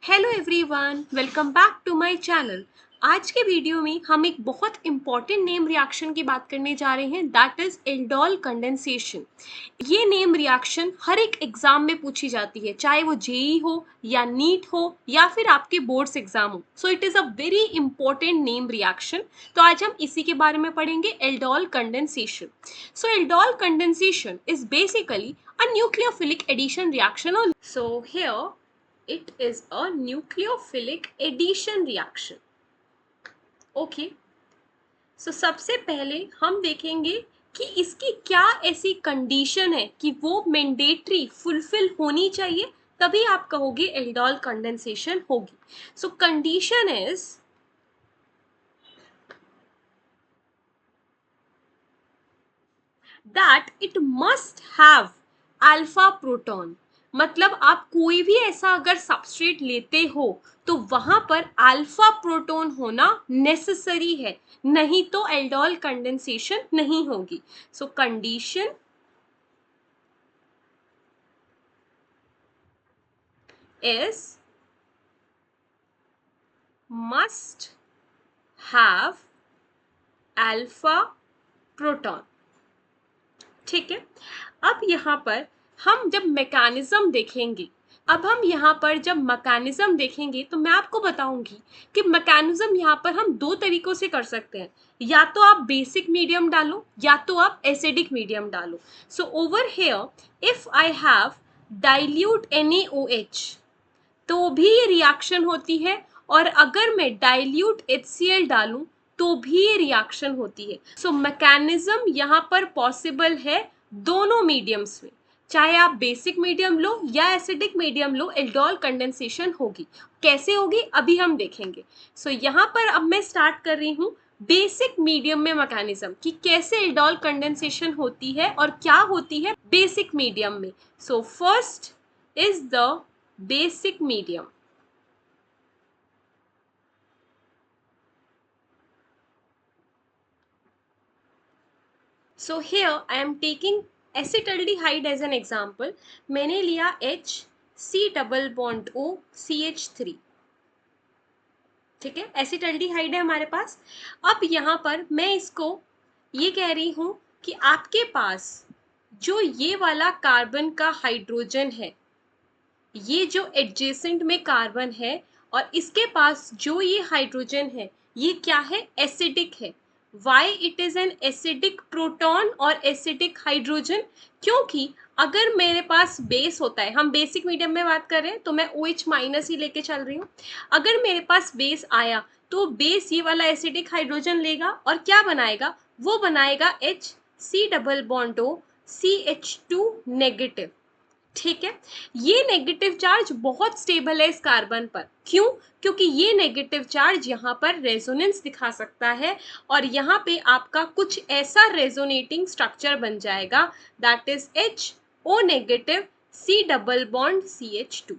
Hello everyone, welcome back to my channel. आज के video में हम एक बहुत इंपॉर्टेंट नेम रिएक्शन की बात करने जा रहे हैं, दैट इज एल्डोल कंडेंसेशन। ये नेम रिएक्शन हर एक एग्जाम में पूछी जाती है, चाहे वो जेई हो या नीट हो या फिर आपके बोर्ड्स एग्जाम हो। So it is a very important name reaction. तो आज हम इसी के बारे में पढ़ेंगे, aldol condensation. So aldol condensation is basically a nucleophilic addition reaction. So here it is a nucleophilic addition reaction. Okay, so सबसे पहले हम देखेंगे कि इसकी क्या ऐसी कंडीशन है कि वो मैंडेटरी फुलफिल होनी चाहिए, तभी आप कहोगे एल्डोल कंडेंसेशन होगी। सो condition is that it must have alpha proton. मतलब आप कोई भी ऐसा अगर सबस्ट्रेट लेते हो तो वहां पर अल्फा प्रोटॉन होना नेसेसरी है, नहीं तो एल्डोल कंडेंसेशन नहीं होगी। सो condition is must have alpha proton. ठीक है, अब यहाँ पर हम जब मैकेनिज्म देखेंगे, जब मैकेनिज्म देखेंगे तो मैं आपको बताऊंगी कि मैकेनिज्म यहाँ पर हम दो तरीकों से कर सकते हैं। या तो आप बेसिक मीडियम डालो या तो आप एसिडिक मीडियम डालो। So over here if I have dilute NaOH तो भी ये रिएक्शन होती है, और अगर मैं डाइल्यूट HCl डालूं तो भी ये रिएक्शन होती है। सो मैकेनिज्म यहाँ पर पॉसिबल है दोनों मीडियम्स में, चाहे आप बेसिक मीडियम लो या acidic medium low, aldol condensation होगी। कैसे होगी अभी हम देखेंगे। सो यहाँ पर अब मैं स्टार्ट कर रही हूँ बेसिक मीडियम में मैकेनिज्म कि कैसे एल्डोल कंडेंसेशन होती है और क्या होती है बेसिक मीडियम में। So first is the basic medium. So here I am taking acetaldehyde as an example. मैंने लिया HC double bond O CH3। ठीक है, एसिटल्डिहाइड है हमारे पास। अब यहाँ पर मैं इसको ये कह रही हूँ कि आपके पास जो ये वाला कार्बन का हाइड्रोजन है, ये जो एडजेसेंट में कार्बन है, और इसके पास जो ये हाइड्रोजन है, ये क्या है, एसिडिक है। Why it is an acidic proton और एसिडिक हाइड्रोजन? क्योंकि अगर मेरे पास बेस होता है, हम बेसिक मीडियम में बात कर रहे हैं तो मैं OH माइनस ही लेके चल रही हूँ। अगर मेरे पास बेस आया तो बेस ये वाला एसिडिक हाइड्रोजन लेगा और क्या बनाएगा, वो बनाएगा HC double bond O CH2 negative. ठीक है, ये नेगेटिव चार्ज बहुत स्टेबल है इस कार्बन पर। क्यों? क्योंकि ये नेगेटिव चार्ज यहाँ पर रेजोनेंस दिखा सकता है, और यहाँ पे आपका कुछ ऐसा रेजोनेटिंग स्ट्रक्चर बन जाएगा, that is HO negative C double bond CH2।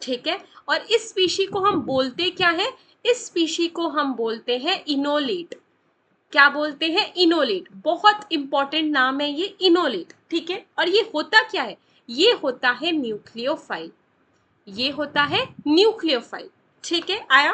ठीक है, और इस स्पीशी को हम बोलते क्या है, इस स्पीशी को हम बोलते हैं इनोलेट। क्या बोलते हैं, इनोलेट। बहुत इंपॉर्टेंट नाम है ये, इनोलेट। ठीक है, और ये होता क्या है, ये होता है न्यूक्लियोफाइल। ये होता है न्यूक्लियोफाइल। ठीक है, आया।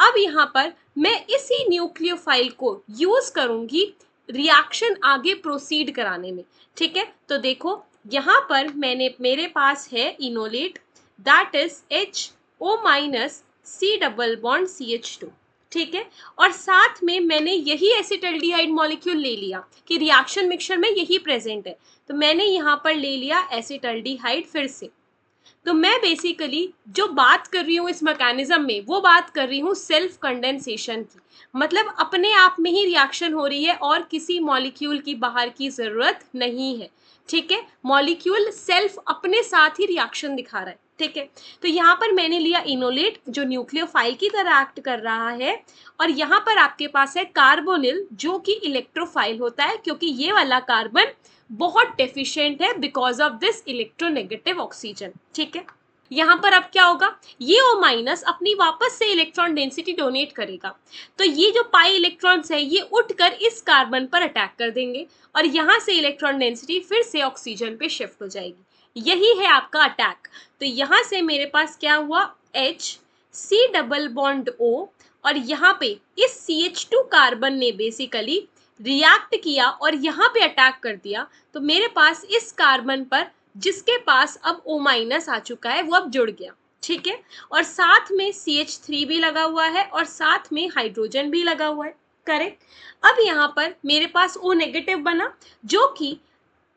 अब यहाँ पर मैं इसी न्यूक्लियोफाइल को यूज करूंगी रिएक्शन आगे प्रोसीड कराने में। ठीक है, तो देखो यहाँ पर मेरे पास है enolate, that is HO minus C double bond CH2। ठीक है, और साथ में मैंने यही एसिटल्डिहाइड मॉलिक्यूल ले लिया कि रिएक्शन मिक्सचर में यही प्रेजेंट है, तो मैंने यहाँ पर ले लिया एसिटल्डिहाइड फिर से। तो मैं बेसिकली जो बात कर रही हूँ इस मैकेनिज्म में, वो बात कर रही हूँ सेल्फ कंडेंसेशन की। मतलब अपने आप में ही रिएक्शन हो रही है और किसी मॉलिक्यूल की बाहर की जरूरत नहीं है। ठीक है, मॉलिक्यूल सेल्फ अपने साथ ही रिएक्शन दिखा रहा है। ठीक है, तो यहाँ पर मैंने लिया इनोलेट जो न्यूक्लियोफाइल की तरह एक्ट कर रहा है, और यहाँ पर आपके पास है कार्बोनिल जो कि इलेक्ट्रोफाइल होता है, क्योंकि ये वाला कार्बन बहुत डेफिशिएंट है because of this electronegative oxygen. ठीक है, यहाँ पर अब क्या होगा, ये O माइनस अपनी वापस से इलेक्ट्रॉन डेंसिटी डोनेट करेगा, तो ये जो पाई इलेक्ट्रॉन्स है ये उठकर इस कार्बन पर अटैक कर देंगे, और यहाँ से इलेक्ट्रॉन डेंसिटी फिर से ऑक्सीजन पे शिफ्ट हो जाएगी। यही है आपका अटैक। तो यहाँ से मेरे पास क्या हुआ, H C double bond O और यहाँ पे इस CH2 कार्बन ने बेसिकली रिएक्ट किया और यहाँ पे अटैक कर दिया, तो मेरे पास इस कार्बन पर जिसके पास अब O माइनस आ चुका है वो अब जुड़ गया, ठीक है। और साथ में CH3 भी लगा हुआ है और साथ में हाइड्रोजन भी लगा हुआ है, करेक्ट। अब यहाँ पर मेरे पास O नेगेटिव बना जो कि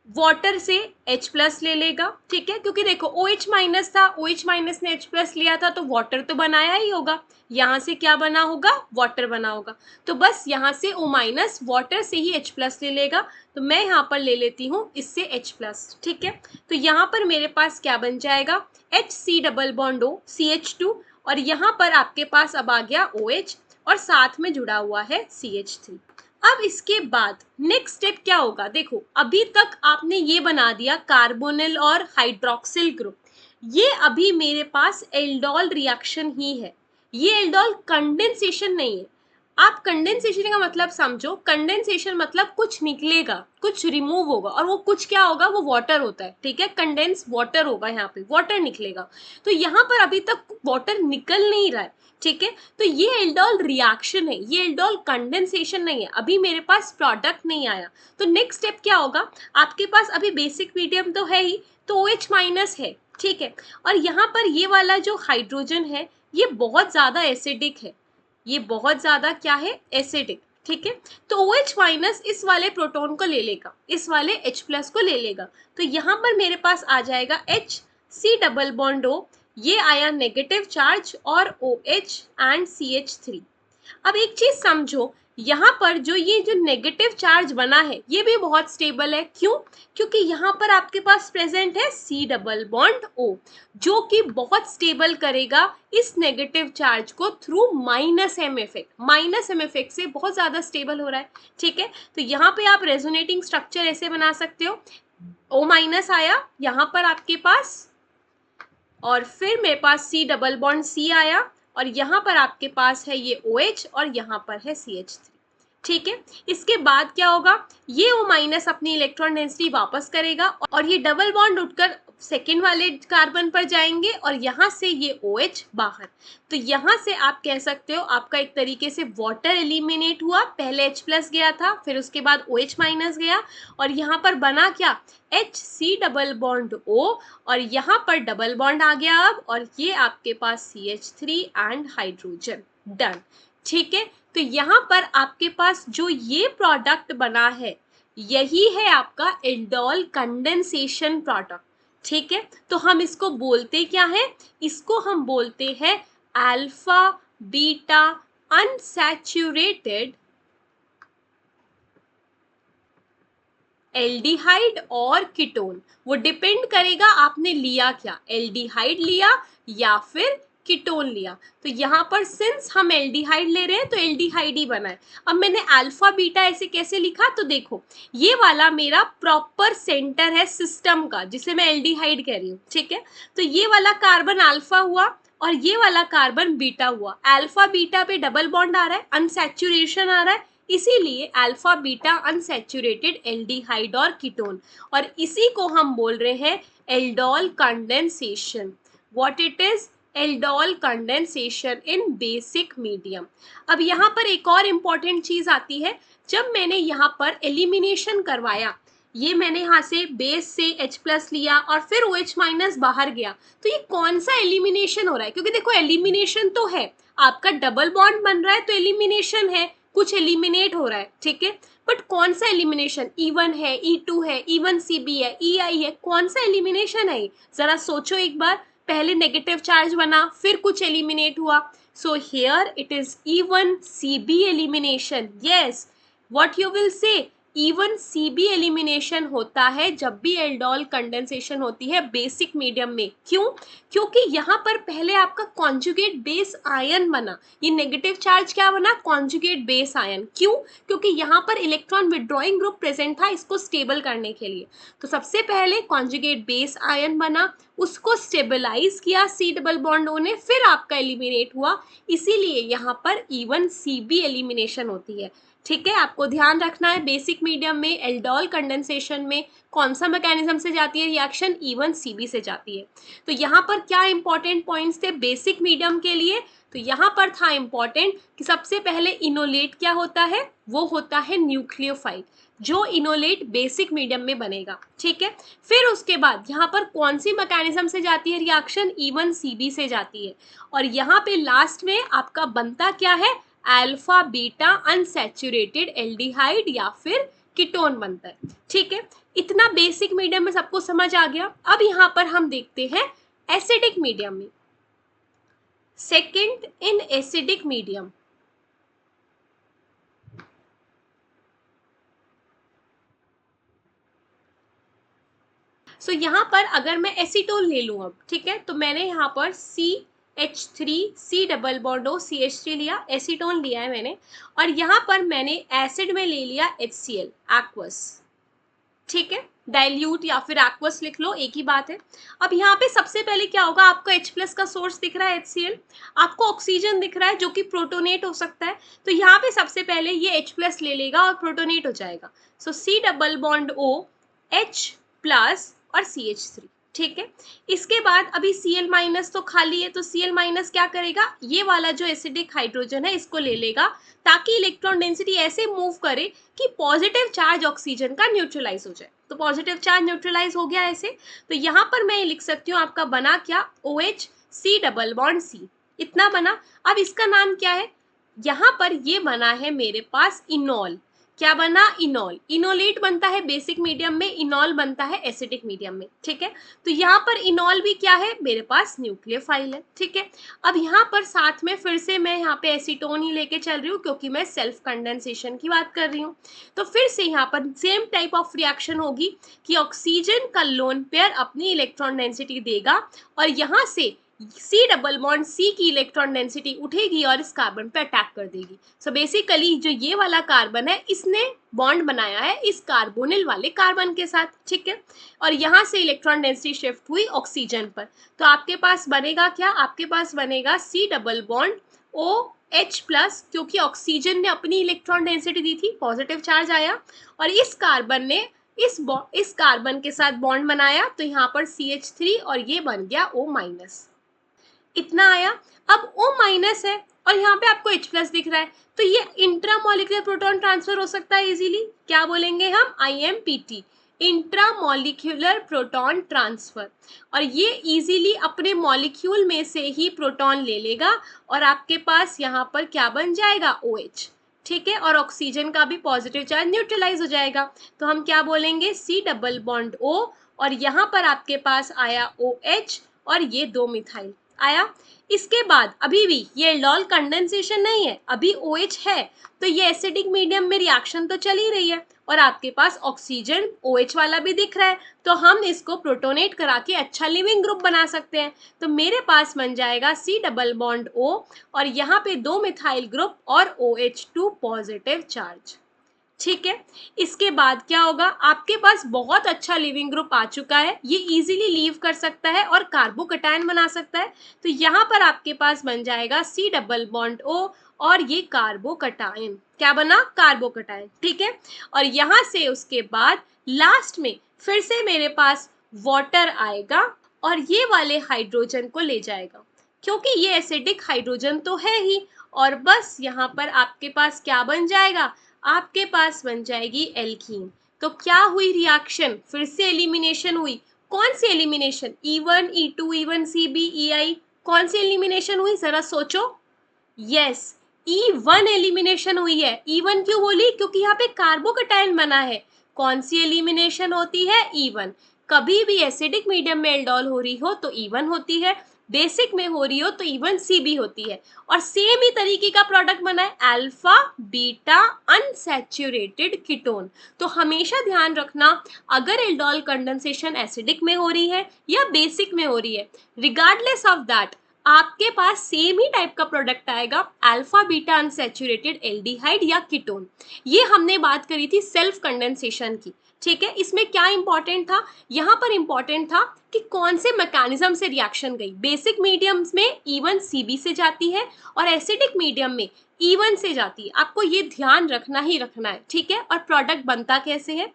वाटर से H प्लस ले लेगा, ठीक है, क्योंकि देखो OH माइनस था, OH माइनस ने H प्लस लिया था तो वाटर तो बनाया ही होगा, यहाँ से क्या बना होगा, वाटर बना होगा। तो बस यहाँ से O माइनस वाटर से ही H प्लस ले लेगा, तो मैं यहाँ पर ले लेती हूँ इससे H प्लस, ठीक है। तो यहाँ पर मेरे पास क्या बन जाएगा, HC double bond O CH2 और यहाँ पर आपके पास अब आ गया OH और साथ में जुड़ा हुआ है CH3। अब इसके बाद नेक्स्ट स्टेप क्या होगा, देखो अभी तक आपने ये बना दिया कार्बोनिल और हाइड्रोक्सिल ग्रुप, ये अभी मेरे पास एल्डोल रिएक्शन ही है, ये एल्डोल कंडेंसेशन नहीं है। आप कंडेंसेशन का मतलब समझो, कंडेंसेशन मतलब कुछ निकलेगा, कुछ रिमूव होगा और वो कुछ क्या होगा, वो वाटर होता है, ठीक है, कंडेंस वाटर होगा, यहाँ पे वाटर निकलेगा। तो यहाँ पर अभी तक वाटर निकल नहीं रहा है, ठीक है, तो ये एल्डोल रिएक्शन है, ये एल्डोल कंडेंसेशन नहीं है, अभी मेरे पास प्रोडक्ट नहीं आया। तो नेक्स्ट स्टेप क्या होगा, आपके पास अभी बेसिक मीडियम तो है ही, तो OH माइनस है, ठीक है, और यहाँ पर ये वाला जो हाइड्रोजन है ये बहुत ज़्यादा एसिडिक है, ये बहुत ज़्यादा क्या है, एसिडिक, ठीक है। तो OH माइनस इस वाले प्रोटॉन को ले लेगा, इस वाले H प्लस को ले लेगा, तो यहाँ पर मेरे पास आ जाएगा HC डबल बॉन्ड O, ये आया नेगेटिव चार्ज और OH एंड CH3। अब एक चीज समझो, यहाँ पर जो ये जो नेगेटिव चार्ज बना है ये भी बहुत स्टेबल है, क्यों, क्योंकि यहाँ पर आपके पास प्रेजेंट है C डबल बॉन्ड O जो कि बहुत स्टेबल करेगा इस नेगेटिव चार्ज को through minus M effect, minus M effect से बहुत ज़्यादा स्टेबल हो रहा है, ठीक है। तो यहाँ पे आप रेजोनेटिंग स्ट्रक्चर ऐसे बना सकते हो, O माइनस आया यहाँ पर आपके पास और फिर मेरे पास C डबल बॉन्ड C आया और यहाँ पर आपके पास है ये OH और यहाँ पर है CH3, ठीक है। इसके बाद क्या होगा, ये O माइनस अपनी इलेक्ट्रॉन डेंसिटी वापस करेगा और ये डबल बॉन्ड उठकर सेकेंड वाले कार्बन पर जाएंगे और यहाँ से ये OH बाहर। तो यहाँ से आप कह सकते हो आपका एक तरीके से वाटर एलिमिनेट हुआ, पहले H प्लस गया था फिर उसके बाद OH माइनस गया और यहाँ पर बना क्या, HC डबल बॉन्ड O और यहाँ पर डबल बॉन्ड आ गया अब और ये आपके पास CH3 एंड हाइड्रोजन, डन, ठीक है। तो यहाँ पर आपके पास जो ये प्रोडक्ट बना है यही है आपका एल्डोल कंडेंसेशन प्रोडक्ट, ठीक है। तो हम इसको बोलते क्या है, इसको हम बोलते हैं अल्फा बीटा अनसैचुरेटेड एल्डिहाइड और कीटोन। वो डिपेंड करेगा आपने लिया क्या, एल्डिहाइड लिया या फिर कीटोन लिया। तो यहाँ पर सिंस हम एल्डिहाइड ले रहे हैं तो एल्डिहाइड ही बना है। अब मैंने अल्फा बीटा ऐसे कैसे लिखा, तो देखो ये वाला मेरा प्रॉपर सेंटर है सिस्टम का जिसे मैं एल्डिहाइड कह रही हूँ, ठीक है। तो ये वाला कार्बन अल्फा हुआ और ये वाला कार्बन बीटा हुआ, अल्फा बीटा पे डबल बॉन्ड आ रहा है, अनसैचुरेशन आ रहा है, इसीलिए अल्फा बीटा अनसैचुरेटेड एल्डिहाइड और कीटोन, और इसी को हम बोल रहे हैं aldol condensation. What it is, aldol condensation in basic medium. अब यहाँ पर एक और इम्पॉर्टेंट चीज आती है, जब मैंने यहाँ पर एलिमिनेशन करवाया, ये मैंने यहाँ से बेस से H प्लस लिया और फिर OH माइनस बाहर गया, तो ये कौन सा एलिमिनेशन हो रहा है, क्योंकि देखो एलिमिनेशन तो है, आपका डबल बॉन्ड बन रहा है तो एलिमिनेशन है, कुछ एलिमिनेट हो रहा है, ठीक है, बट कौन सा एलिमिनेशन, E1 है, E2 है, E1CB है, EI है, कौन सा एलिमिनेशन है, जरा सोचो एक बार, पहले नेगेटिव चार्ज बना फिर कुछ एलिमिनेट हुआ, so here it is E1CB elimination, yes, what you will say, E1CB elimination होता है जब भी एल्डोल कंडेंसेशन होती है बेसिक मीडियम में, क्यों, क्योंकि यहाँ पर पहले आपका कॉन्जुगेट बेस आयन बना, ये नेगेटिव चार्ज क्या बना, कॉन्जुगेट बेस आयन, क्यों, क्योंकि यहाँ पर इलेक्ट्रॉन विड्रॉइंग ग्रुप प्रेजेंट था इसको स्टेबल करने के लिए, तो सबसे पहले कॉन्जुगेट बेस आयन बना उसको स्टेबलाइज किया सी डबल बॉन्ड ओ ने, फिर आपका एलिमिनेट हुआ, इसीलिए यहाँ पर E1 CB एलिमिनेशन होती है। ठीक है, आपको ध्यान रखना है बेसिक मीडियम में एल्डोल कंडेंसेशन में कौन सा मैकेनिज्म से जाती है रिएक्शन, E1 CB से जाती है। तो यहाँ पर क्या इंपॉर्टेंट पॉइंट्स थे बेसिक मीडियम के लिए, तो यहाँ पर था इंपॉर्टेंट कि सबसे पहले इनोलेट क्या होता है, वो होता है न्यूक्लियोफाइल, जो इनोलेट बेसिक मीडियम में बनेगा। ठीक है, फिर उसके बाद यहाँ पर कौन सी मैकेनिज्म से जाती है रिएक्शन, E1 CB से जाती है, और यहाँ पे लास्ट में आपका बनता क्या है, अल्फा बीटा अनसैचुरेटेड एल्डिहाइड या फिर कीटोन बनता है। ठीक है, इतना बेसिक मीडियम में सबको समझ आ गया। अब यहाँ पर हम देखते हैं एसिडिक मीडियम में। सेकेंड इन एसिडिक मीडियम, सो यहाँ पर अगर मैं एसीटोन ले लूँ अब, ठीक है, तो मैंने यहाँ पर CH3 C double bond O CH3 लिया, एसीटोन लिया है मैंने, और यहाँ पर मैंने एसिड में ले लिया HCl एक्वस। ठीक है, डाइल्यूट या फिर एक्वस लिख लो, एक ही बात है। अब यहाँ पे सबसे पहले क्या होगा, आपको H+ का सोर्स दिख रहा है HCl, आपको ऑक्सीजन दिख रहा है जो कि प्रोटोनेट हो सकता है, तो यहाँ पे सबसे पहले ये H+ ले लेगा और प्रोटोनेट हो जाएगा। सो C double bond O H+ और CH3। ठीक है, इसके बाद अभी Cl- तो खाली है, तो Cl- क्या करेगा, ये वाला जो एसिडिक हाइड्रोजन है इसको ले लेगा, ताकि इलेक्ट्रॉन डेंसिटी ऐसे मूव करे कि पॉजिटिव चार्ज ऑक्सीजन का न्यूट्रलाइज हो जाए। तो पॉजिटिव चार्ज न्यूट्रलाइज हो गया ऐसे, तो यहाँ पर मैं लिख सकती हूँ आपका बना क्या, OH C double bond C, इतना बना। अब इसका नाम क्या है, यहाँ पर ये बना है मेरे पास इनॉल। क्या बना, इनॉल। इनोलेट बनता है बेसिक मीडियम में, इनॉल बनता है एसिडिक मीडियम में। ठीक है, तो यहाँ पर इनॉल भी क्या है, मेरे पास न्यूक्लियोफाइल है। ठीक है, अब यहाँ पर साथ में फिर से मैं यहाँ पे एसीटोन ही लेके चल रही हूँ, क्योंकि मैं सेल्फ कंडेंसेशन की बात कर रही हूँ। तो फिर से यहाँ पर सेम टाइप ऑफ रिएक्शन होगी कि ऑक्सीजन का लोन पेयर अपनी इलेक्ट्रॉन डेंसिटी देगा, और यहाँ से C डबल बॉन्ड C की इलेक्ट्रॉन डेंसिटी उठेगी और इस कार्बन पे अटैक कर देगी। सो बेसिकली जो ये वाला कार्बन है, इसने बॉन्ड बनाया है इस कार्बोनिल वाले कार्बन के साथ। ठीक है, और यहाँ से इलेक्ट्रॉन डेंसिटी शिफ्ट हुई ऑक्सीजन पर, तो आपके पास बनेगा क्या, आपके पास बनेगा C डबल बॉन्ड OH+, क्योंकि ऑक्सीजन ने अपनी इलेक्ट्रॉन डेंसिटी दी थी, पॉजिटिव चार्ज आया, और इस कार्बन ने इस कार्बन के साथ बॉन्ड बनाया, तो यहाँ पर CH3 और ये बन गया O-, इतना आया। अब O- है और यहाँ पे आपको H+ दिख रहा है, तो ये इंट्रामोलिकुलर प्रोटॉन ट्रांसफर हो सकता है इजीली। क्या बोलेंगे हम, IMPT, इंट्रामोलिक्यूलर प्रोटॉन ट्रांसफर, और ये इजीली अपने मॉलिक्यूल में से ही प्रोटॉन ले लेगा, और आपके पास यहाँ पर क्या बन जाएगा, OH। ठीक है, और ऑक्सीजन का भी पॉजिटिव चार्ज न्यूट्रलाइज हो जाएगा, तो हम क्या बोलेंगे, C डबल बॉन्ड O, और यहाँ पर आपके पास आया OH, और ये 2 मिथाइल आया। इसके बाद अभी भी ये एल्डोल कंडेंसेशन नहीं है, अभी OH है, तो ये एसिडिक मीडियम में रिएक्शन तो चल ही रही है, और आपके पास ऑक्सीजन OH वाला भी दिख रहा है, तो हम इसको प्रोटोनेट करा के अच्छा लिविंग ग्रुप बना सकते हैं। तो मेरे पास बन जाएगा C डबल बॉन्ड O, और यहाँ पे 2 मिथाइल ग्रुप और OH2 पॉजिटिव चार्ज। ठीक है, इसके बाद क्या होगा, आपके पास बहुत अच्छा लिविंग ग्रुप आ चुका है, ये इजीली लीव कर सकता है और कार्बोकटायन बना सकता है, तो यहाँ पर आपके पास बन जाएगा C डबल बॉन्ड O, और ये कार्बोकटायन, क्या बना, कार्बोकटायन। ठीक है, और यहाँ से उसके बाद लास्ट में फिर से मेरे पास वाटर आएगा, और ये वाले हाइड्रोजन को ले जाएगा, क्योंकि ये एसिडिक हाइड्रोजन तो है ही, और बस यहाँ पर आपके पास क्या बन जाएगा, आपके पास बन जाएगी एल्कीन। तो क्या हुई रिएक्शन, फिर से एलिमिनेशन हुई। कौन सी elimination, E1 E2 E1 CB EI, कौन सी एलिमिनेशन हुई, जरा सोचो। यस, E1 एलिमिनेशन हुई है। E1 क्यों बोली, क्योंकि यहाँ पे कार्बोकटायन बना है। कौन सी एलिमिनेशन होती है, E1। कभी भी एसिडिक मीडियम में एल्डोल हो रही हो तो E1 होती है, बेसिक में हो रही हो तो E1 CB होती है, और सेम ही तरीके का प्रोडक्ट बना है अल्फा बीटा अनसैचुरेटेड कीटोन। तो हमेशा ध्यान रखना, अगर एल्डोल कंडेंसेशन एसिडिक में हो रही है या बेसिक में हो रही है, रिगार्डलेस ऑफ दैट आपके पास सेम ही टाइप का प्रोडक्ट आएगा, अल्फा बीटा अनसैचुरेटेड एल्डिहाइड या कीटोन। ये हमने बात करी थी सेल्फ कंडेंसेशन की। ठीक है, इसमें क्या इंपॉर्टेंट था, यहाँ पर इंपॉर्टेंट था कि कौन से मैकेनिज्म से रिएक्शन गई। बेसिक मीडियम्स में E1 Cb से जाती है और एसिडिक मीडियम में E1 से जाती है, आपको ये ध्यान रखना ही रखना है, ठीक है। और प्रोडक्ट बनता कैसे है,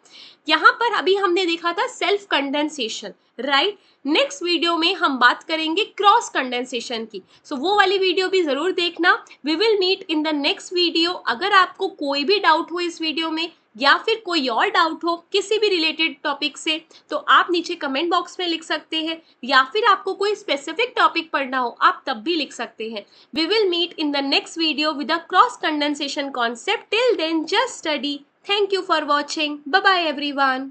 यहाँ पर अभी हमने देखा था self condensation, right. Next video में हम बात करेंगे क्रॉस कंडेंसेशन की, सो वो वाली वीडियो भी जरूर देखना। We will meet in the next video. अगर आपको कोई भी डाउट हो इस वीडियो में या फिर कोई और डाउट हो किसी भी रिलेटेड टॉपिक से, तो आप नीचे कमेंट बॉक्स में लिख सकते हैं, या फिर आपको कोई स्पेसिफिक टॉपिक पढ़ना हो आप तब भी लिख सकते हैं। We will meet in the next video with a cross condensation concept. Till then just study. Thank you for watching. Bye bye everyone.